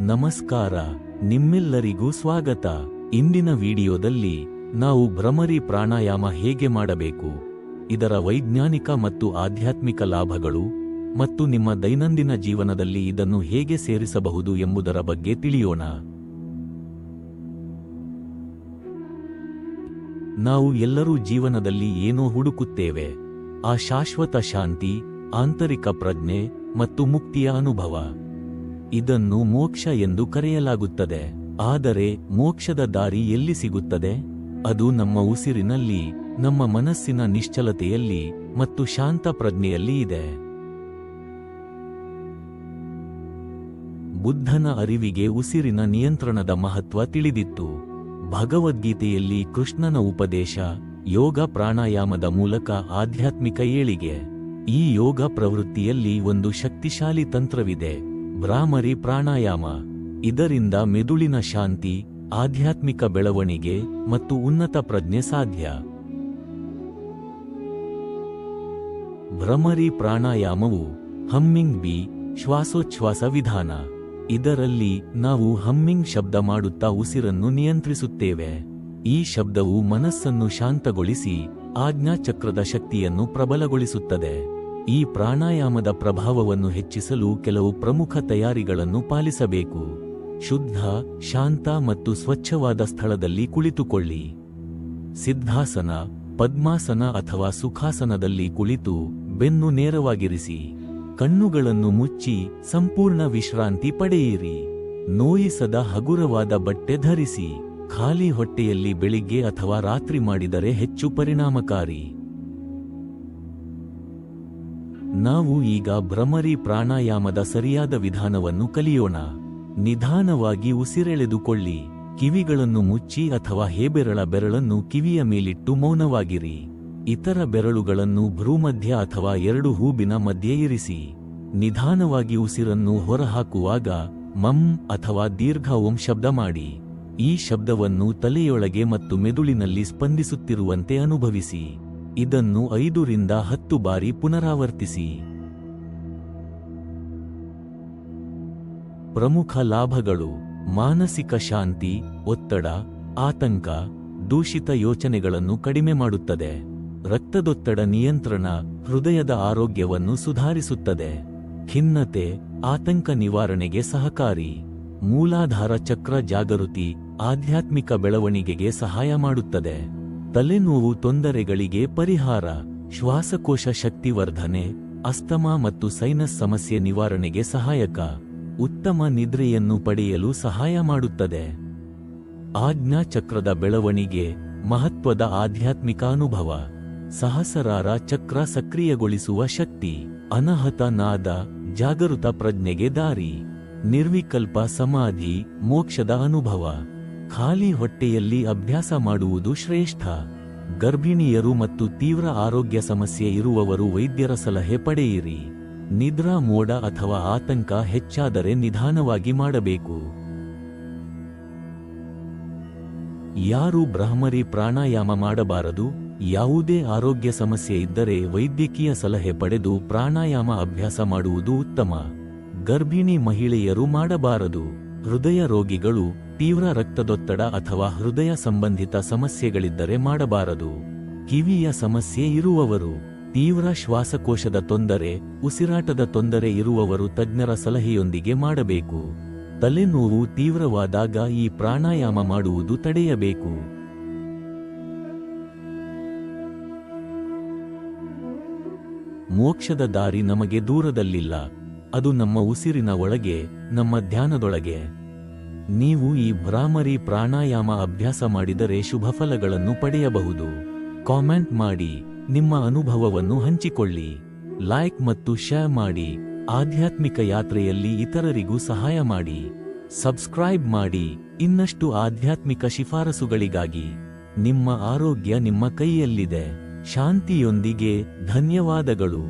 ನಮಸ್ಕಾರ, ನಿಮ್ಮೆಲ್ಲರಿಗೂ ಸ್ವಾಗತ. ಇಂದಿನ ವಿಡಿಯೋದಲ್ಲಿ ನಾವು ಭ್ರಮರಿ ಪ್ರಾಣಾಯಾಮ ಹೇಗೆ ಮಾಡಬೇಕು, ಇದರ ವೈಜ್ಞಾನಿಕ ಮತ್ತು ಆಧ್ಯಾತ್ಮಿಕ ಲಾಭಗಳು ಮತ್ತು ನಿಮ್ಮ ದೈನಂದಿನ ಜೀವನದಲ್ಲಿ ಇದನ್ನು ಹೇಗೆ ಸೇರಿಸಬಹುದು ಎಂಬುದರ ಬಗ್ಗೆ ತಿಳಿಯೋಣ. ನಾವು ಎಲ್ಲರೂ ಜೀವನದಲ್ಲಿ ಏನೋ ಹುಡುಕುತ್ತೇವೆ, ಆ ಶಾಶ್ವತ ಶಾಂತಿ, ಆಂತರಿಕ ಪ್ರಜ್ಞೆ ಮತ್ತು ಮುಕ್ತಿಯ ಅನುಭವ. ಇದನ್ನು ಮೋಕ್ಷ ಎಂದು ಕರೆಯಲಾಗುತ್ತದೆ. ಆದರೆ ಮೋಕ್ಷದ ದಾರಿ ಎಲ್ಲಿ ಸಿಗುತ್ತದೆ? ಅದು ನಮ್ಮ ಉಸಿರಿನಲ್ಲಿ, ನಮ್ಮ ಮನಸ್ಸಿನ ನಿಶ್ಚಲತೆಯಲ್ಲಿ ಮತ್ತು ಶಾಂತ ಪ್ರಜ್ಞೆಯಲ್ಲಿ ಇದೆ. ಬುದ್ಧನ ಅರಿವಿಗೆ ಉಸಿರಿನ ನಿಯಂತ್ರಣದ ಮಹತ್ವ ತಿಳಿದಿತ್ತು. ಭಗವದ್ಗೀತೆಯಲ್ಲಿ ಕೃಷ್ಣನ ಉಪದೇಶ, ಯೋಗ ಪ್ರಾಣಾಯಾಮದ ಮೂಲಕ ಆಧ್ಯಾತ್ಮಿಕ ಏಳಿಗೆ. ಈ ಯೋಗ ಪ್ರವೃತ್ತಿಯಲ್ಲಿ ಒಂದು ಶಕ್ತಿಶಾಲಿ ತಂತ್ರವಿದೆ, ಭ್ರಾಮರಿ ಪ್ರಾಣಾಯಾಮ. ಇದರಿಂದ ಮೆದುಳಿನ ಶಾಂತಿ, ಆಧ್ಯಾತ್ಮಿಕ ಬೆಳವಣಿಗೆ ಮತ್ತು ಉನ್ನತ ಪ್ರಜ್ಞೆ ಸಾಧ್ಯ. ಭ್ರಮರಿ ಪ್ರಾಣಾಯಾಮವು ಹಮ್ಮಿಂಗ್ ಬಿ ಶ್ವಾಸೋಚ್ಛ್ವಾಸ ವಿಧಾನ. ಇದರಲ್ಲಿ ನಾವು ಹಮ್ಮಿಂಗ್ ಶಬ್ದ ಮಾಡುತ್ತಾ ಉಸಿರನ್ನು ನಿಯಂತ್ರಿಸುತ್ತೇವೆ. ಈ ಶಬ್ದವು ಮನಸ್ಸನ್ನು ಶಾಂತಗೊಳಿಸಿ ಆಜ್ಞಾಚಕ್ರದ ಶಕ್ತಿಯನ್ನು ಪ್ರಬಲಗೊಳಿಸುತ್ತದೆ. ಈ ಪ್ರಾಣಾಯಾಮದ ಪ್ರಭಾವವನ್ನು ಹೆಚ್ಚಿಸಲು ಕೆಲವು ಪ್ರಮುಖ ತಯಾರಿಗಳನ್ನು ಪಾಲಿಸಬೇಕು. ಶುದ್ಧ, ಶಾಂತ ಮತ್ತು ಸ್ವಚ್ಛವಾದ ಸ್ಥಳದಲ್ಲಿ ಕುಳಿತುಕೊಳ್ಳಿ. ಸಿದ್ಧಾಸನ, ಪದ್ಮಾಸನ ಅಥವಾ ಸುಖಾಸನದಲ್ಲಿ ಕುಳಿತು ಬೆನ್ನು ನೇರವಾಗಿರಿಸಿ. ಕಣ್ಣುಗಳನ್ನು ಮುಚ್ಚಿ ಸಂಪೂರ್ಣ ವಿಶ್ರಾಂತಿ ಪಡೆಯಿರಿ. ನೋಯಿಸದ ಹಗುರವಾದ ಬಟ್ಟೆ ಧರಿಸಿ. ಖಾಲಿ ಹೊಟ್ಟೆಯಲ್ಲಿ ಬೆಳಿಗ್ಗೆ ಅಥವಾ ರಾತ್ರಿ ಮಾಡಿದರೆ ಹೆಚ್ಚು ಪರಿಣಾಮಕಾರಿ. ನಾವು ಈಗ ಭ್ರಮರಿ ಪ್ರಾಣಾಯಾಮದ ಸರಿಯಾದ ವಿಧಾನವನ್ನು ಕಲಿಯೋಣ. ನಿಧಾನವಾಗಿ ಉಸಿರೆಳೆದುಕೊಳ್ಳಿ. ಕಿವಿಗಳನ್ನು ಮುಚ್ಚಿ ಅಥವಾ ಹೆಬ್ಬೆರಳ ಬೆರಳನ್ನು ಕಿವಿಯ ಮೇಲಿಟ್ಟು ಮೌನವಾಗಿರಿ. ಇತರ ಬೆರಳುಗಳನ್ನು ಭ್ರೂಮಧ್ಯ ಅಥವಾ ಎರಡು ಹೂಬಿನ ಮಧ್ಯೆ ಇರಿಸಿ. ನಿಧಾನವಾಗಿ ಉಸಿರನ್ನು ಹೊರಹಾಕುವಾಗ ಮಂ ಅಥವಾ ದೀರ್ಘ ಓಂ ಶಬ್ದ ಮಾಡಿ. ಈ ಶಬ್ದವನ್ನು ತಲೆಯೊಳಗೆ ಮತ್ತು ಮೆದುಳಿನಲ್ಲಿ ಸ್ಪಂದಿಸುತ್ತಿರುವಂತೆ ಅನುಭವಿಸಿ. ಇದನ್ನು 5 ರಿಂದ 10 ಬಾರಿ ಪುನರಾವರ್ತಿಸಿ. ಪ್ರಮುಖ ಲಾಭಗಳು: ಮಾನಸಿಕ ಶಾಂತಿ, ಒತ್ತಡ, ಆತಂಕ, ದೂಷಿತ ಯೋಚನೆಗಳನ್ನು ಕಡಿಮೆ ಮಾಡುತ್ತದೆ. ರಕ್ತದೊತ್ತಡ ನಿಯಂತ್ರಣ, ಹೃದಯದ ಆರೋಗ್ಯವನ್ನು ಸುಧಾರಿಸುತ್ತದೆ. ಖಿನ್ನತೆ, ಆತಂಕ ನಿವಾರಣೆಗೆ ಸಹಕಾರಿ. ಮೂಲಾಧಾರ ಚಕ್ರ ಜಾಗೃತಿ, ಆಧ್ಯಾತ್ಮಿಕ ಬೆಳವಣಿಗೆಗೆ ಸಹಾಯ ಮಾಡುತ್ತದೆ. ತಲೆನೋವು ತೊಂದರೆಗಳಿಗೆ ಪರಿಹಾರ. ಶ್ವಾಸಕೋಶ ಶಕ್ತಿವರ್ಧನೆ, ಅಸ್ತಮಾ ಮತ್ತು ಸೈನಸ್ ಸಮಸ್ಯೆ ನಿವಾರಣೆಗೆ ಸಹಾಯಕ. ಉತ್ತಮ ನಿದ್ರೆಯನ್ನು ಪಡೆಯಲು ಸಹಾಯ ಮಾಡುತ್ತದೆ. ಆಜ್ಞಾಚಕ್ರದ ಬೆಳವಣಿಗೆ, ಮಹತ್ವದ ಆಧ್ಯಾತ್ಮಿಕ ಅನುಭವ. ಸಹಸ್ರಾರ ಚಕ್ರ ಸಕ್ರಿಯಗೊಳಿಸುವ ಶಕ್ತಿ. ಅನಾಹತ ನಾದ, ಜಾಗೃತ ಪ್ರಜ್ಞೆಗೆ ದಾರಿ. ನಿರ್ವಿಕಲ್ಪ ಸಮಾಧಿ, ಮೋಕ್ಷದ ಅನುಭವ. ಖಾಲಿ ಹೊಟ್ಟೆಯಲ್ಲಿ ಅಭ್ಯಾಸ ಮಾಡುವುದು ಶ್ರೇಷ್ಠ. ಗರ್ಭಿಣಿಯರು ಮತ್ತು ತೀವ್ರ ಆರೋಗ್ಯ ಸಮಸ್ಯೆ ಇರುವವರು ವೈದ್ಯರ ಸಲಹೆ ಪಡೆಯಿರಿ. ನಿದ್ರಾ ಮೋಡ ಅಥವಾ ಆತಂಕ ಹೆಚ್ಚಾದರೆ ನಿಧಾನವಾಗಿ ಮಾಡಬೇಕು. ಯಾರು ಭ್ರಮರಿ ಪ್ರಾಣಾಯಾಮ ಮಾಡಬಾರದು? ಯಾವುದೇ ಆರೋಗ್ಯ ಸಮಸ್ಯೆ ಇದ್ದರೆ ವೈದ್ಯಕೀಯ ಸಲಹೆ ಪಡೆದು ಪ್ರಾಣಾಯಾಮ ಅಭ್ಯಾಸ ಮಾಡುವುದು ಉತ್ತಮ. ಗರ್ಭಿಣಿ ಮಹಿಳೆಯರು ಮಾಡಬಾರದು. ಹೃದಯ ರೋಗಿಗಳು, ತೀವ್ರ ರಕ್ತದೊತ್ತಡ ಅಥವಾ ಹೃದಯ ಸಂಬಂಧಿತ ಸಮಸ್ಯೆಗಳಿದ್ದರೆ ಮಾಡಬಾರದು. ಕಿವಿಯ ಸಮಸ್ಯೆ ಇರುವವರು, ತೀವ್ರ ಶ್ವಾಸಕೋಶದ ತೊಂದರೆ, ಉಸಿರಾಟದ ತೊಂದರೆ ಇರುವವರು ತಜ್ಞರ ಸಲಹೆಯೊಂದಿಗೆ ಮಾಡಬೇಕು. ತಲೆನೋವು ತೀವ್ರವಾದಾಗ ಈ ಪ್ರಾಣಾಯಾಮ ಮಾಡುವುದು ತಡೆಯಬೇಕು. ಮೋಕ್ಷದ ದಾರಿ ನಮಗೆ ದೂರದಲ್ಲಿಲ್ಲ, ಅದು ನಮ್ಮ ಉಸಿರಿನ ಒಳಗೆ, ನಮ್ಮ ಧ್ಯಾನದೊಳಗೆ. ನೀವು ಈ ಭ್ರಾಮರಿ ಪ್ರಾಣಾಯಾಮ ಅಭ್ಯಾಸ ಮಾಡಿದರೆ ಶುಭ ಫಲಗಳನ್ನು ಪಡೆಯಬಹುದು. ಕಾಮೆಂಟ್ ಮಾಡಿ, ನಿಮ್ಮ ಅನುಭವವನ್ನು ಹಂಚಿಕೊಳ್ಳಿ. ಲೈಕ್ ಮತ್ತು ಶೇರ್ ಮಾಡಿ. ಆಧ್ಯಾತ್ಮಿಕ ಯಾತ್ರೆಯಲ್ಲಿ ಇತರರಿಗೂ ಸಹಾಯ ಮಾಡಿ. ಸಬ್ಸ್ಕ್ರೈಬ್ ಮಾಡಿ, ಇನ್ನಷ್ಟು ಆಧ್ಯಾತ್ಮಿಕ ಶಿಫಾರಸುಗಳಿಗಾಗಿ. ನಿಮ್ಮ ಆರೋಗ್ಯ ನಿಮ್ಮ ಕೈಯಲ್ಲಿದೆ. ಶಾಂತಿಯೊಂದಿಗೆ. ಧನ್ಯವಾದಗಳು.